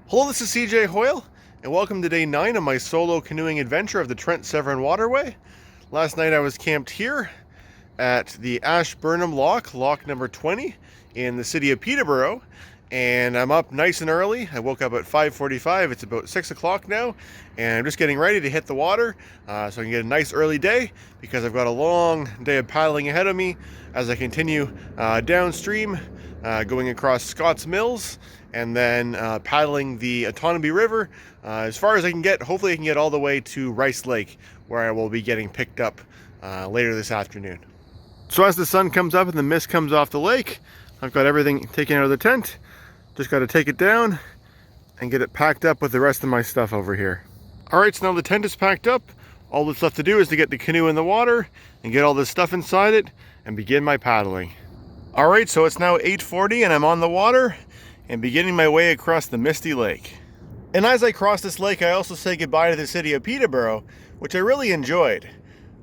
Hello, this is cjhoyle, and welcome to day 9 of my solo canoeing adventure of the Trent-Severn Waterway. Last night I was camped here at the Ashburnham lock number 20 in the City of Peterborough, and I'm up nice and early. I woke up at 5:45, it's about 6 o'clock now, and I'm just getting ready to hit the water so I can get a nice early day because I've got a long day of paddling ahead of me as I continue downstream, going across Scots Mills, and then paddling the Otonabee River as far as I can get. Hopefully I can get all the way to Rice Lake, where I will be getting picked up later this afternoon. So as the sun comes up and the mist comes off the lake, I've got everything taken out of the tent. Just got to take it down and get it packed up with the rest of my stuff over here. Alright, so now the tent is packed up. All that's left to do is to get the canoe in the water and get all this stuff inside it and begin my paddling. Alright, so it's now 8:40 and I'm on the water and beginning my way across the misty lake. And as I cross this lake, I also say goodbye to the City of Peterborough, which I really enjoyed.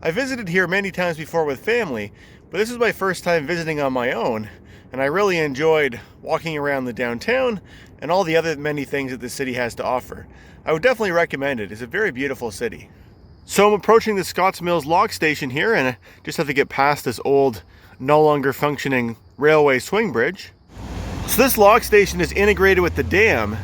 I visited here many times before with family, but this is my first time visiting on my own, and I really enjoyed walking around the downtown and all the other many things that the city has to offer. I would definitely recommend it. It's a very beautiful city. So I'm approaching the Scots Mills log station here, and I just have to get past this old, no longer functioning railway swing bridge. So this log station is integrated with the dam,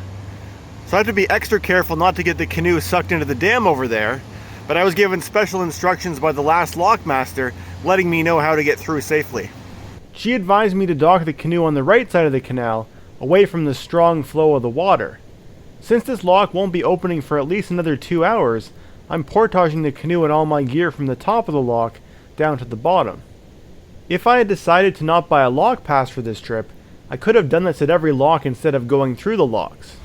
so I have to be extra careful not to get the canoe sucked into the dam over there, but I was given special instructions by the last lockmaster letting me know how to get through safely. She advised me to dock the canoe on the right side of the canal, away from the strong flow of the water. Since this lock won't be opening for at least another 2 hours, I'm portaging the canoe and all my gear from the top of the lock down to the bottom. If I had decided to not buy a lock pass for this trip, I could have done this at every lock instead of going through the locks.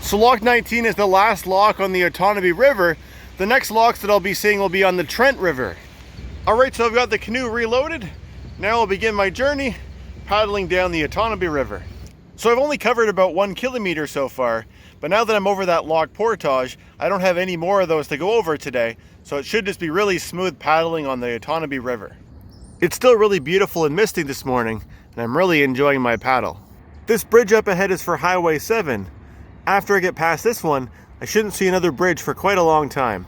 So lock 19 is the last lock on the Otonabee River. The next locks that I'll be seeing will be on the Trent River. Alright, so I've got the canoe reloaded. Now I'll begin my journey paddling down the Otonabee River. So I've only covered about 1 kilometer so far, but now that I'm over that lock portage, I don't have any more of those to go over today, so it should just be really smooth paddling on the Otonabee River. It's still really beautiful and misty this morning, and I'm really enjoying my paddle. This bridge up ahead is for Highway 7. After I get past this one, I shouldn't see another bridge for quite a long time.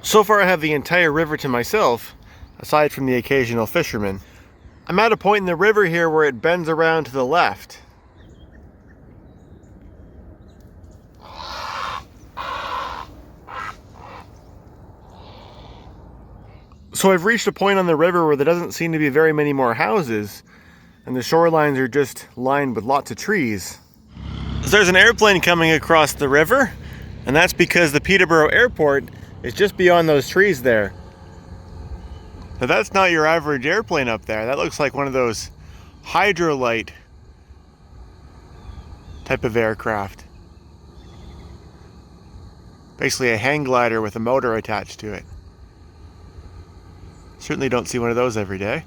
So far I have the entire river to myself, aside from the occasional fisherman. I'm at a point in the river here where it bends around to the left. So I've reached a point on the river where there doesn't seem to be very many more houses, and the shorelines are just lined with lots of trees. So there's an airplane coming across the river, and that's because the Peterborough Airport is just beyond those trees there. Now that's not your average airplane up there. That looks like one of those hydrolite type of aircraft. Basically a hang glider with a motor attached to it. Certainly don't see one of those every day.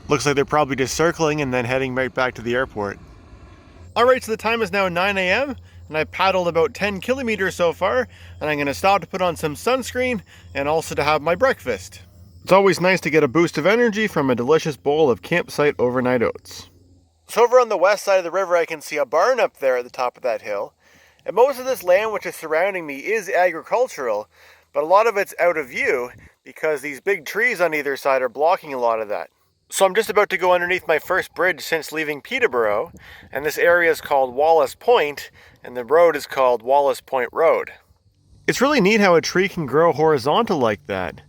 Looks like they're probably just circling and then heading right back to the airport. Alright, so the time is now 9 a.m. and I've paddled about 10 kilometers so far, and I'm going to stop to put on some sunscreen and also to have my breakfast. It's always nice to get a boost of energy from a delicious bowl of campsite overnight oats. So over on the west side of the river I can see a barn up there at the top of that hill, and most of this land which is surrounding me is agricultural, but a lot of it's out of view because these big trees on either side are blocking a lot of that. So I'm just about to go underneath my first bridge since leaving Peterborough, and this area is called Wallace Point, and the road is called Wallace Point Road. It's really neat how a tree can grow horizontal like that.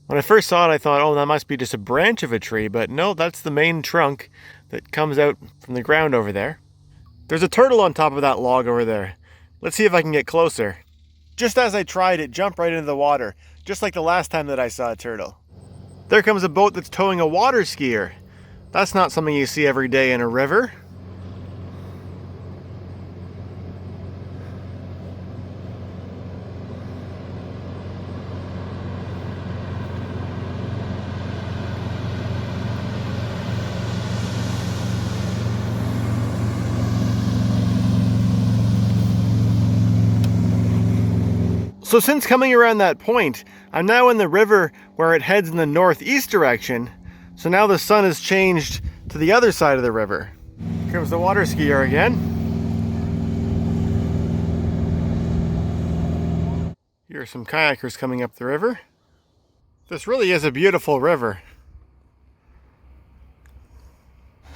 When I first saw it I thought, oh, that must be just a branch of a tree, but no, that's the main trunk that comes out from the ground over there. There's a turtle on top of that log over there. Let's see if I can get closer. Just as I tried, it jumped right into the water, just like the last time that I saw a turtle. There comes a boat that's towing a water skier. That's not something you see every day in a river. So since coming around that point, I'm now in the river where it heads in the northeast direction. So now the sun has changed to the other side of the river. Here comes the water skier again. Here's some kayakers coming up the river. This really is a beautiful river.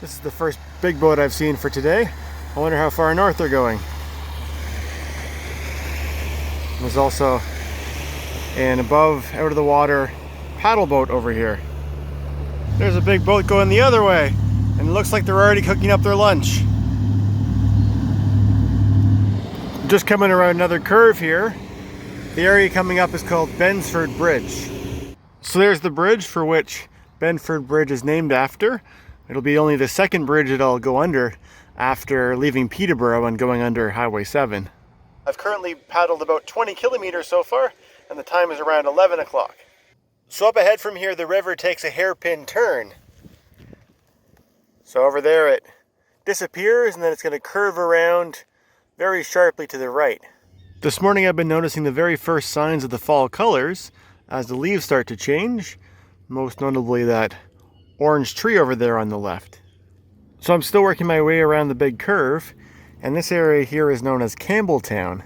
This is the first big boat I've seen for today. I wonder how far north they're going. There's also an above, out of the water paddle boat over here. There's a big boat going the other way, and it looks like they're already cooking up their lunch. Just coming around another curve here. The area coming up is called Bensford Bridge. So there's the bridge for which Bensford Bridge is named after. It'll be only the second bridge that I'll go under after leaving Peterborough and going under Highway 7. I've currently paddled about 20 kilometers so far, and the time is around 11 o'clock. So up ahead from here, the river takes a hairpin turn. So over there it disappears, and then it's going to curve around very sharply to the right. This morning I've been noticing the very first signs of the fall colors as the leaves start to change, most notably that orange tree over there on the left. So I'm still working my way around the big curve, and this area here is known as Campbelltown,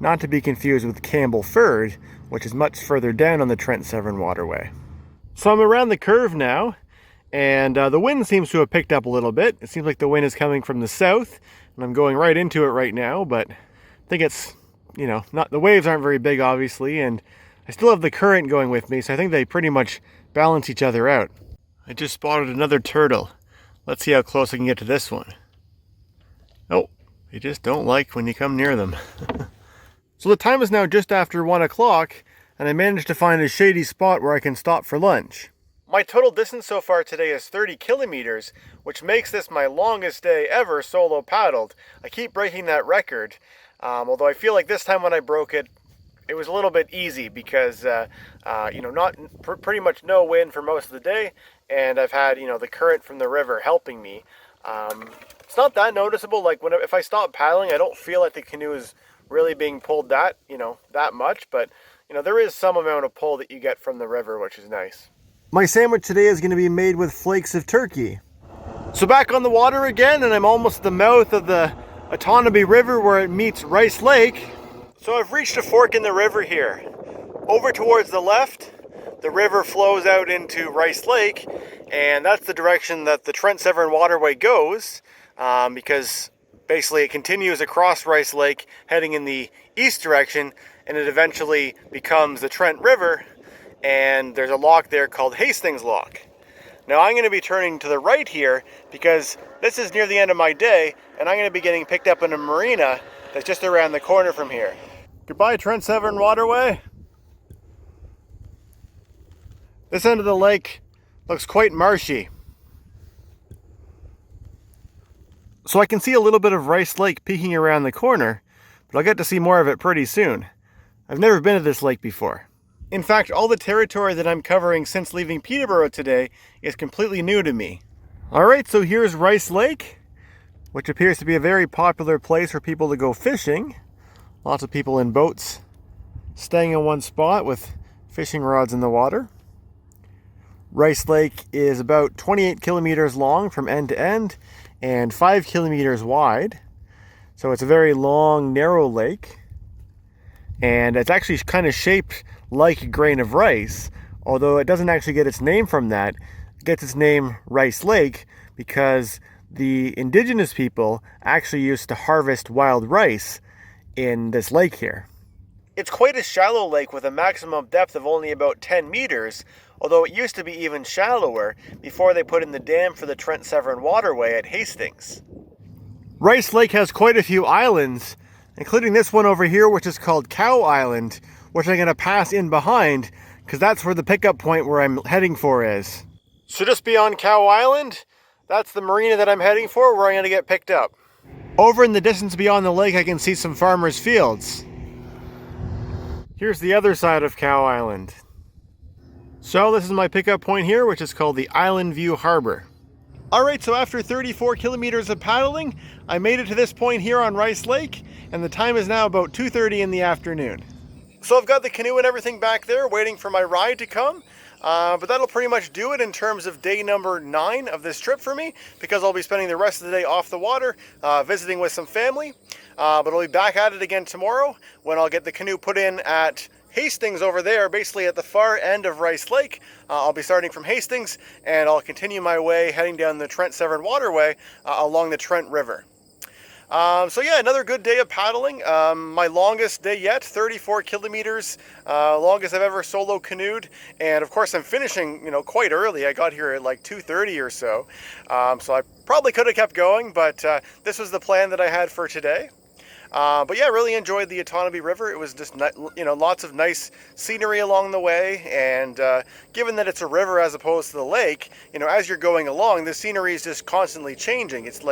not to be confused with Campbellford, which is much further down on the Trent-Severn Waterway. So I'm around the curve now, and the wind seems to have picked up a little bit. It seems like the wind is coming from the south, and I'm going right into it right now, but I think it's, you know, not, the waves aren't very big obviously, and I still have the current going with me, so I think they pretty much balance each other out. I just spotted another turtle. Let's see how close I can get to this one. Oh, they just don't like when you come near them. So the time is now just after 1 o'clock, and I managed to find a shady spot where I can stop for lunch. My total distance so far today is 30 kilometers, which makes this my longest day ever solo paddled. I keep breaking that record, although I feel like this time when I broke it, it was a little bit easy because, you know, pretty much no wind for most of the day, and I've had, you know, the current from the river helping me. It's not that noticeable. Like if I stop paddling, I don't feel like the canoe is really being pulled that much, but, you know, there is some amount of pull that you get from the river, which is nice. My sandwich today is going to be made with flakes of turkey. So back on the water again, and I'm almost at the mouth of the Otonabee River where it meets Rice Lake. So I've reached a fork in the river here. Over towards the left, the river flows out into Rice Lake, and that's the direction that the Trent-Severn Waterway goes, because basically it continues across Rice Lake heading in the east direction, and it eventually becomes the Trent River, and there's a lock there called Hastings Lock. Now I'm going to be turning to the right here because this is near the end of my day, and I'm going to be getting picked up in a marina that's just around the corner from here. Goodbye, Trent-Severn Waterway. This end of the lake looks quite marshy. So I can see a little bit of Rice Lake peeking around the corner, but I'll get to see more of it pretty soon. I've never been to this lake before. In fact, all the territory that I'm covering since leaving Peterborough today is completely new to me. Alright, so here's Rice Lake, which appears to be a very popular place for people to go fishing. Lots of people in boats staying in one spot with fishing rods in the water. Rice Lake is about 28 kilometers long from end to end and 5 kilometers wide. So it's a very long, narrow lake. And it's actually kind of shaped like a grain of rice, although it doesn't actually get its name from that. It gets its name Rice Lake because the indigenous people actually used to harvest wild rice in this lake here. It's quite a shallow lake with a maximum depth of only about 10 meters, although it used to be even shallower before they put in the dam for the Trent-Severn Waterway at Hastings. Rice Lake has quite a few islands, including this one over here, which is called Cow Island, which I'm going to pass in behind because that's where the pickup point where I'm heading for is. So just beyond Cow Island, that's the marina that I'm heading for, where I'm going to get picked up. Over in the distance beyond the lake, I can see some farmers' fields. Here's the other side of Cow Island. So this is my pickup point here, which is called the Islandview Harbour. Alright, so after 34 kilometers of paddling, I made it to this point here on Rice Lake, and the time is now about 2:30 in the afternoon. So I've got the canoe and everything back there waiting for my ride to come, but that'll pretty much do it in terms of day number 9 of this trip for me, because I'll be spending the rest of the day off the water, visiting with some family, but I'll be back at it again tomorrow when I'll get the canoe put in at Hastings over there, basically at the far end of Rice Lake. I'll be starting from Hastings, and I'll continue my way heading down the Trent-Severn Waterway along the Trent River. So yeah, another good day of paddling. My longest day yet, 34 kilometers, longest I've ever solo canoed. And of course I'm finishing, quite early. I got here at like 2:30 or so. So I probably could have kept going, but this was the plan that I had for today. But yeah, really enjoyed the Otonabee River. It was just, lots of nice scenery along the way. And given that it's a river as opposed to the lake, as you're going along, the scenery is just constantly changing. It's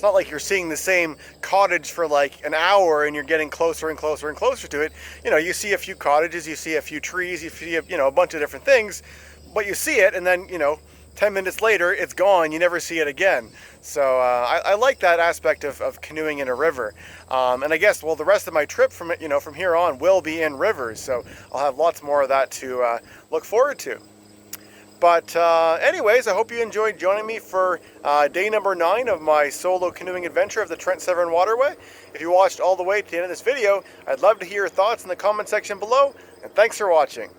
not like you're seeing the same cottage for like an hour and you're getting closer and closer and closer to it. You see a few cottages, you see a few trees, you see, a bunch of different things, but you see it and then, 10 minutes later, it's gone. You never see it again. So I like that aspect of canoeing in a river. And I guess, well, the rest of my trip from here on will be in rivers. So I'll have lots more of that to look forward to. But anyways, I hope you enjoyed joining me for day number 9 of my solo canoeing adventure of the Trent-Severn Waterway. If you watched all the way to the end of this video, I'd love to hear your thoughts in the comment section below. And thanks for watching.